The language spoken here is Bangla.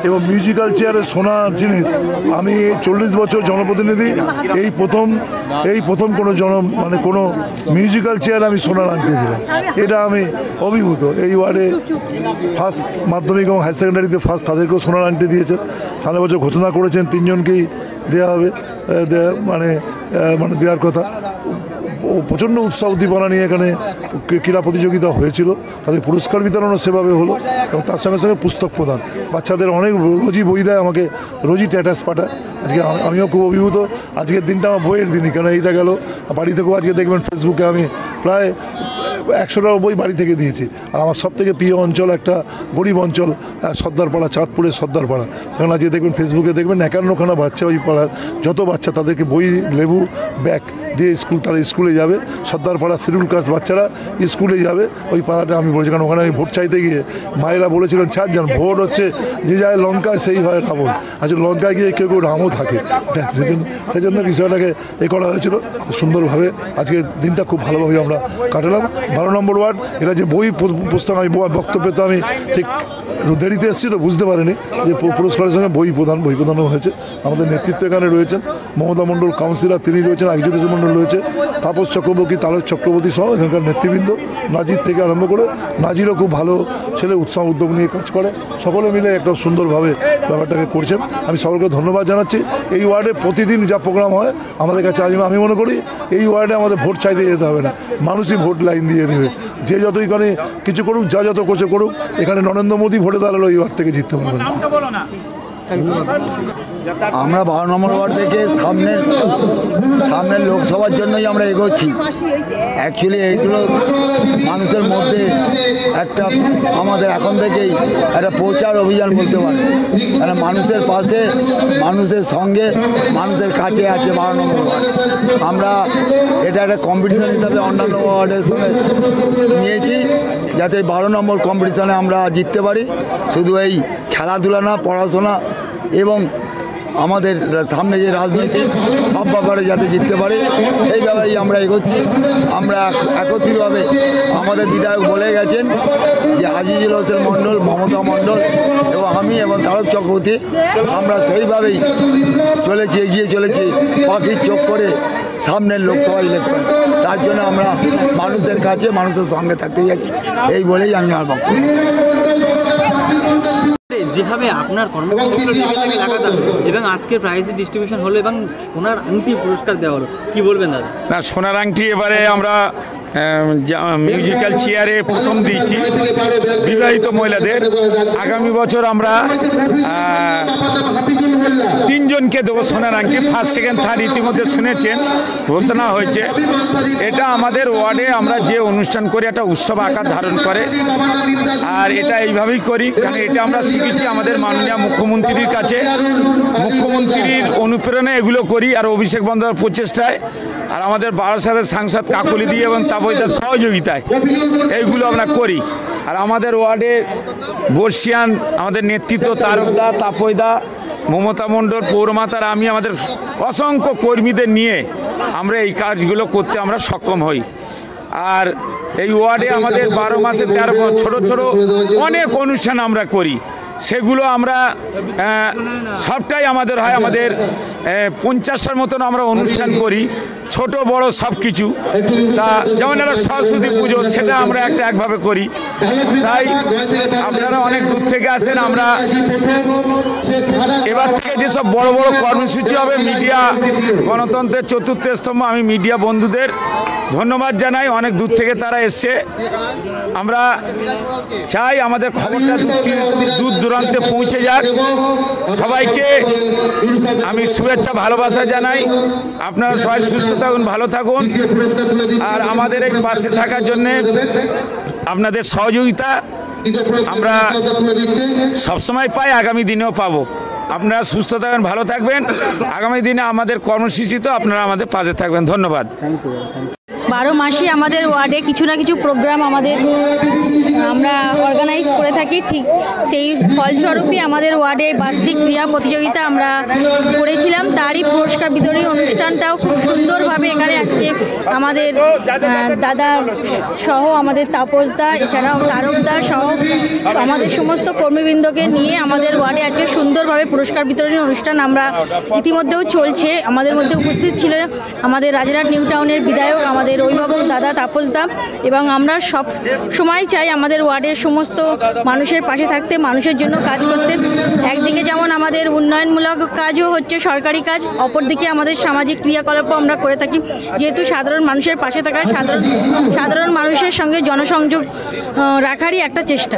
এবং মিউজিক্যাল চেয়ারে শোনার জিনিস আমি 40 বছর জনপ্রতিনিধি, এই প্রথম কোনো কোনো মিউজিক্যাল চেয়ার আমি সোনার আংটি দিলাম। এটা আমি অভিভূত। এই ওয়ার্ডে ফার্স্ট মাধ্যমিক এবং হায়ার সেকেন্ডারিতে ফার্স্ট তাদেরকেও সোনার আংটি দিয়েছেন। সামনের বছর ঘোষণা করেছেন 3 জনকেই দেওয়া হবে, দেওয়ার কথা। প্রচণ্ড উৎসাহ উদ্দীপনা নিয়ে এখানে ক্রীড়া প্রতিযোগিতা হয়েছিল, তাদের পুরস্কার বিতরণও সেভাবে হলো এবং তার সঙ্গে সঙ্গে পুস্তক প্রদান। বাচ্চাদের অনেক রোজই বই দেয়, আমাকে রোজই স্ট্যাটাস পাঠায়। আজকে আমিও খুব অভিভূত। আজকের দিনটা আমার বইয়ের দিনই, কেন এইটা গেল বাড়ি থেকেও আজকে দেখবেন ফেসবুকে আমি প্রায় 100টা বই বাড়ি থেকে দিয়েছি। আর আমার সবথেকে প্রিয় অঞ্চল একটা গরিব অঞ্চল সর্দারপাড়া, চাঁদপুরের সর্দারপাড়া। সেখানে আজকে দেখবেন ফেসবুকে দেখবেন 51খানা বাচ্চা, ওই পাড়ার যত বাচ্চা তাদেরকে বই, লেবু, ব্যাগ দিয়ে তারা স্কুলে যাবে। সর্দারপাড়া শিডিউল কাস্ট বাচ্চারা স্কুলে যাবে। ওই পাড়াটা আমি বলেছি, কারণ ওখানে আমি ভোট চাইতে গিয়ে মায়েরা বলেছিলেন 4 জন ভোট হচ্ছে যে যায় লঙ্কায় সেই হয় রাবণ। আসলে লঙ্কায় গিয়ে কেউ কেউ রামও থাকে, সেই জন্য বিষয়টাকে করা হয়েছিল সুন্দরভাবে। আজকে দিনটা খুব ভালোভাবে আমরা কাটালাম। 12 নম্বর ওয়ার্ড, এরা যে বই পুস্তক, আমি বক্তব্যে তো আমি ঠিক দেরিতে এসেছি তো বুঝতে পারিনি যে পুরস্কারের সঙ্গে বই প্রদানও হয়েছে। আমাদের নেতৃত্ব এখানে রয়েছেন, মমতা মণ্ডল কাউন্সিলর তিনি রয়েছেন, আইজ্যোতিষ মণ্ডল রয়েছে, তাপস চক্রবর্তী, তারক চক্রবর্তী সহ এখানকার নেতৃবৃন্দ, নাজির থেকে আরম্ভ করে। নাজিরও খুব ভালো ছেলে, উৎসাহ উদ্যোগ নিয়ে কাজ করে। সকলে মিলে একটা সুন্দরভাবে ব্যাপারটাকে করছেন। আমি সকলকে ধন্যবাদ জানাচ্ছি। এই ওয়ার্ডে প্রতিদিন যা প্রোগ্রাম হয় আমাদের কাছে, আমি মনে করি এই ওয়ার্ডে আমাদের ভোট চাইতে যেতে হবে না, মানুষই ভোট লাইন দিয়ে দেবে। যে যতই করে কিছু করুক, যা যত কিছু করুক, এখানে নরেন্দ্র মোদী ভোটে দাঁড়ালো এই ওয়ার্ড থেকে জিততে পারবেন। আমরা 12 নম্বর ওয়ার্ড থেকে সামনের লোকসভার জন্যই আমরা এগোচ্ছি। অ্যাকচুয়ালি এইগুলো মানুষের মধ্যে একটা আমাদের এখন থেকেই একটা প্রচার অভিযান বলতে পারে, মানে মানুষের পাশে, মানুষের সঙ্গে, মানুষের কাছে আছে 12 নম্বর ওয়ার্ড। আমরা এটা একটা কম্পিটিশন হিসাবে অন্যান্য ওয়ার্ডের সঙ্গে নিয়েছি, যাতে 12 নম্বর কম্পিটিশনে আমরা জিততে পারি। শুধু এই খেলাধুলা না, পড়াশোনা এবং আমাদের সামনে যে রাজনীতি, সব ব্যাপারে যাতে জিততে পারি সেই ব্যাপারেই আমরা এগোচ্ছি। আমরা একত্রিতভাবে, আমাদের বিধায়ক বলে গেছেন যে আজিজুল হোসেন মণ্ডল, মমতা মণ্ডল এবং আমি এবং তারক চক্রবর্তী, আমরা সেইভাবেই এগিয়ে চলেছি পাখির চোখ করে সামনের লোকসভা ইলেকশন। তার জন্য আমরা মানুষের কাছে, মানুষের সঙ্গে থাকতে যাচ্ছি, এই বলেই আমি আমার বক্তব্য। যেভাবে আপনার কর্মক্ষেত্র লাগাতার এবং আজকের প্রাইজ ডিস্ট্রিবিউশন হলো এবং সোনার আংটি পুরস্কার দেওয়া হলো, কি বলবেন দাদা? না, সোনার আংটি এবারে আমরা মিউজিক্যাল চেয়ারে প্রথম দিয়েছি বিবাহিত মহিলাদের। আগামী বছর আমরা 3 জনকে দেবো সোনার আংটি। ফার্স্ট, সেকেন্ড, থার্ড ইতিমধ্যে শুনেছেন ঘোষণা হয়েছে। এটা আমাদের ওয়ার্ডে আমরা যে অনুষ্ঠান করি একটা উৎসব আকার ধারণ করে, আর এটা এইভাবেই করি কারণ এটা আমরা শিখেছি আমাদের মাননীয় মুখ্যমন্ত্রীর কাছে। মুখ্যমন্ত্রীর অনুপ্রেরণা এগুলো করি, আর অভিষেক বন্দ্যোপাধ্যায়ের প্রচেষ্টায়, আর আমাদের বারাসাতের সাংসদ কাকলি দিয়ে এবং তাপয়দার সহযোগিতায় এইগুলো আমরা করি। আর আমাদের ওয়ার্ডে বর্ষিয়ান আমাদের নেতৃত্ব তারকদা, তাপয়দা, মমতা মণ্ডল, পৌরমাতার, আমি আমাদের অসংখ্য কর্মীদের নিয়ে আমরা এই কাজগুলো করতে আমরা সক্ষম হই। আর এই ওয়ার্ডে আমাদের 12 মাসে 13 ছোট ছোট অনেক অনুষ্ঠান আমরা করি, সেগুলো আমরা সবটাই আমাদের হয়। আমাদের 50টার মতন আমরা অনুষ্ঠান করি, ছোট বড় সব কিছু। তা যেমন একটা সরস্বতী পুজো, সেটা আমরা একভাবে করি। তাই আপনারা অনেক দূর থেকে আসেন। আমরা এবার থেকে যেসব বড় বড় কর্মসূচি হবে, মিডিয়া, গণতন্ত্রের 4র্থ স্তম্ভ, আমি মিডিয়া বন্ধুদের ধন্যবাদ জানাই, অনেক দূর থেকে তারা এসছে। আমরা চাই আমাদের খবরটা দূর দূরান্তে পৌঁছে যাক। সবাইকে আমি শুভেচ্ছা, ভালোবাসা জানাই। আপনারা সবাই সুস্থ থাকুন, ভালো থাকুন, আর আমাদের এই পাশে থাকার জন্যে আপনাদের সহযোগিতা আমরা সবসময় পাই, আগামী দিনেও পাবো। আপনারা সুস্থ থাকবেন, ভালো থাকবেন। আগামী দিনে আমাদের কর্মসূচিতে আপনারা আমাদের পাশে থাকবেন। ধন্যবাদ। 12 মাসে আমাদের ওয়ার্ডে কিছু না কিছু প্রোগ্রাম আমাদের আমরা অর্গানাইজ করে থাকি, ঠিক সেই ফলস্বরূপই আমাদের ওয়ার্ডে বার্ষিক ক্রীড়া প্রতিযোগিতা আমরা করেছিলাম। তারই পুরস্কার বিতরণী অনুষ্ঠানটাও খুব সুন্দরভাবে এখানে আজকে আমাদের দাদা সহ আমাদের তাপসদা, এছাড়াও তারকদা সহ আমাদের সমস্ত কর্মীবৃন্দকে নিয়ে আমাদের ওয়ার্ডে আজকে সুন্দরভাবে পুরস্কার বিতরণী অনুষ্ঠান আমরা ইতিমধ্যেও চলছে। আমাদের মধ্যে উপস্থিত ছিল আমাদের রাজারহাট নিউ টাউনের বিধায়ক আমাদের অভিভাবক দাদা তাপসদা, এবং আমরা সব সময় চাই আমাদের ওয়ার্ডের সমস্ত মানুষের পাশে থাকতে, মানুষের জন্য কাজ করতে। একদিকে যেমন আমাদের উন্নয়নমূলক কাজও হচ্ছে, সরকারি কাজ, অপরদিকে আমাদের সামাজিক ক্রিয়াকলাপও আমরা করে থাকি, যেহেতু সাধারণ মানুষের পাশে থাকার, সাধারণ মানুষের সঙ্গে জনসংযোগ রাখারই একটা চেষ্টা।